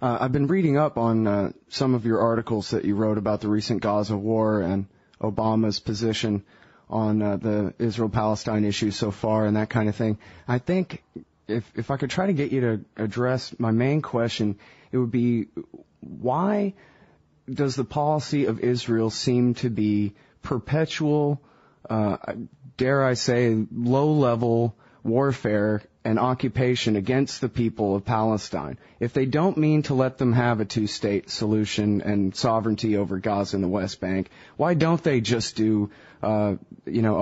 I've been reading up on some of your articles that you wrote about the recent Gaza war and Obama's position on the Israel-Palestine issue so far and that kind of thing. I think if I could try to get you to address my main question, it would be, why does the policy of Israel seem to be perpetual, dare I say, low-level warfare and occupation against the people of Palestine? If they don't mean to let them have a two-state solution and sovereignty over Gaza and the West Bank, why don't they just do, a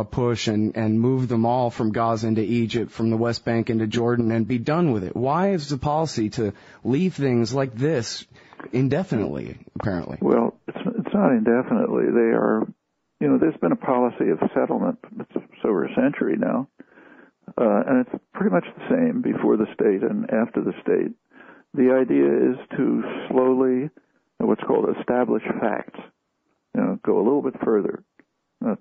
push and move them all from Gaza into Egypt, from the West Bank into Jordan, and be done with it? Why is the policy to leave things like this indefinitely, apparently? Well, it's not indefinitely. They are, there's been a policy of settlement that's over a century now. And it's pretty much the same before the state and after the state. The idea is to slowly, what's called establish facts, go a little bit further.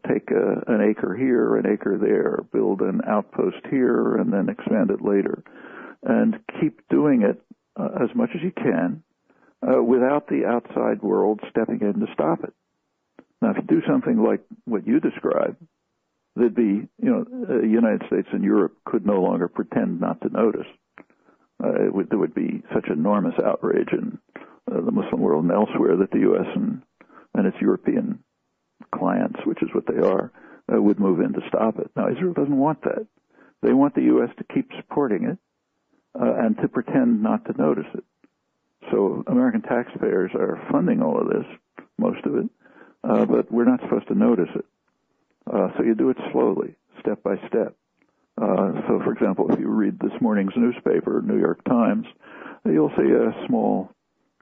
Take an acre here, an acre there, build an outpost here, and then expand it later. And keep doing it as much as you can without the outside world stepping in to stop it. Now, if you do something like what you described, there'd be, the United States and Europe could no longer pretend not to notice. There would be such enormous outrage in the Muslim world and elsewhere that the U.S. and its European clients, which is what they are, would move in to stop it. Now, Israel doesn't want that. They want the U.S. to keep supporting it and to pretend not to notice it. So American taxpayers are funding all of this, most of it, but we're not supposed to notice it. So you do it slowly, step by step. So, for example, if you read this morning's newspaper, New York Times, you'll see a small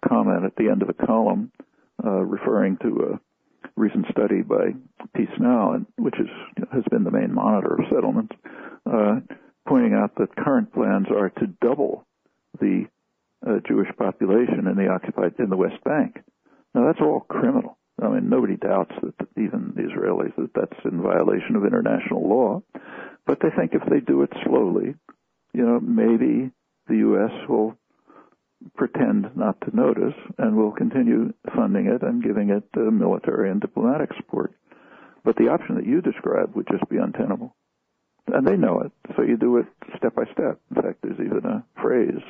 comment at the end of a column referring to a recent study by Peace Now, which has been the main monitor of settlements, pointing out that current plans are to double the Jewish population in the West Bank. Now, that's all criminal. I mean, nobody doubts that, even the Israelis, that that's in violation of international law. But they think if they do it slowly, maybe the U.S. will pretend not to notice and will continue funding it and giving it military and diplomatic support. But the option that you described would just be untenable. And they know it, so you do it step by step. In fact, there's even a phrase,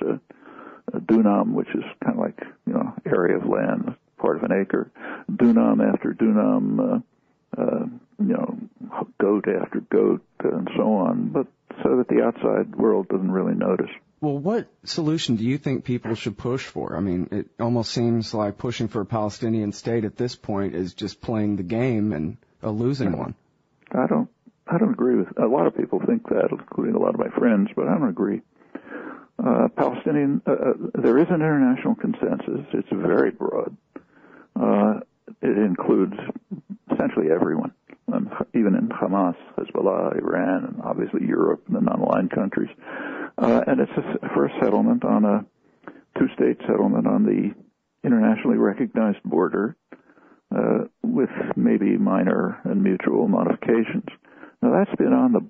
a dunam, which is kind of like, area of land, part of an acre, dunam after dunam, goat after goat, and so on, but so that the outside world doesn't really notice. Well, what solution do you think people should push for? I mean, it almost seems like pushing for a Palestinian state at this point is just playing the game and a losing one. I don't agree with, a lot of people think that, including a lot of my friends, but I don't agree. There is an international consensus. It's very broad. It includes essentially everyone, even in Hamas, Hezbollah, Iran, and obviously Europe and the non-aligned countries. And it's for a settlement on a two-state settlement on the internationally recognized border with maybe minor and mutual modifications. Now, that's been on the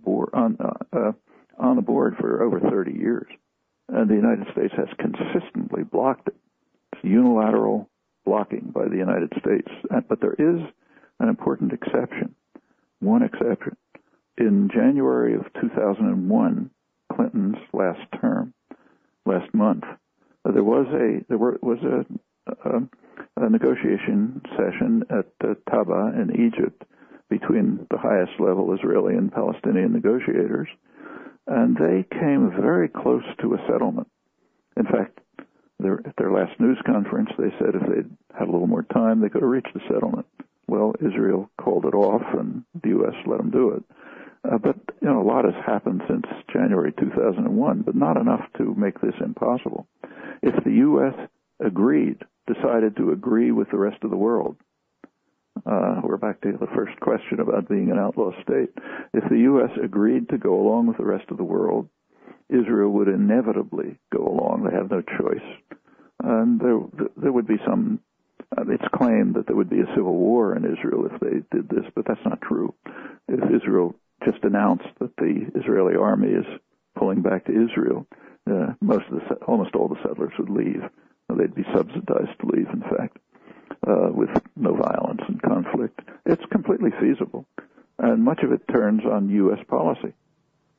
board for over 30 years, and the United States has consistently blocked it. It's unilateral blocking by the United States. But there is an important exception, one exception. In January of 2001, Clinton's last month, there was a negotiation session at Taba in Egypt between the highest level Israeli and Palestinian negotiators, and they came very close to a settlement. In fact, at their last news conference, they said if they'd had a little more time, they could have reached a settlement. Well, Israel called it off, and the U.S. let them do it. But a lot has happened since January 2001, but not enough to make this impossible. If the U.S. decided to agree with the rest of the world, we're back to the first question about being an outlaw state. If the U.S. agreed to go along with the rest of the world, Israel would inevitably go along. They have no choice. And there would be it's claimed that there would be a civil war in Israel if they did this, but that's not true. If Israel just announced that the Israeli army is pulling back to Israel, almost all the settlers would leave. The they'd be subsidized to leave, in fact, with no violence and conflict. It's completely feasible, and much of it turns on U.S. policy.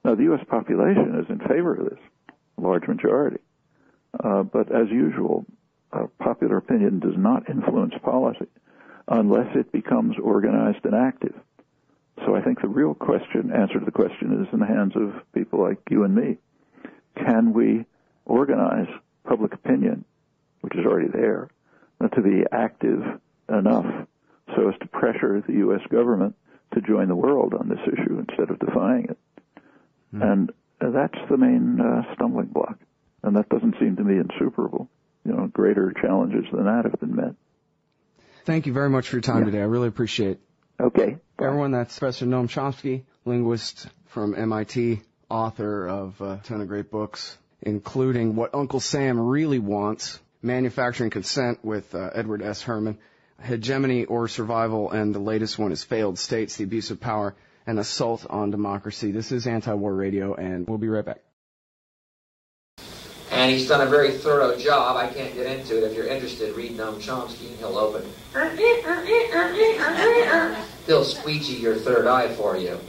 Now, the U.S. population is in favor of this, a large majority. But as usual, popular opinion does not influence policy unless it becomes organized and active. So I think the real answer to the question is in the hands of people like you and me. Can we organize public opinion, which is already there, to be active enough so as to pressure the U.S. government to join the world on this issue instead of defying it? And that's the main stumbling block. And that doesn't seem to me insuperable. Greater challenges than that have been met. Thank you very much for your time today. I really appreciate it. Okay. Everyone, that's Professor Noam Chomsky, linguist from MIT, author of a ton of great books, including What Uncle Sam Really Wants, Manufacturing Consent with Edward S. Herman, Hegemony or Survival, and the latest one is Failed States, the Abuse of Power, and Assault on Democracy. This is Anti-War Radio, and we'll be right back. And he's done a very thorough job. I can't get into it. If you're interested, read Noam Chomsky, and he'll open. He'll squeegee your third eye for you.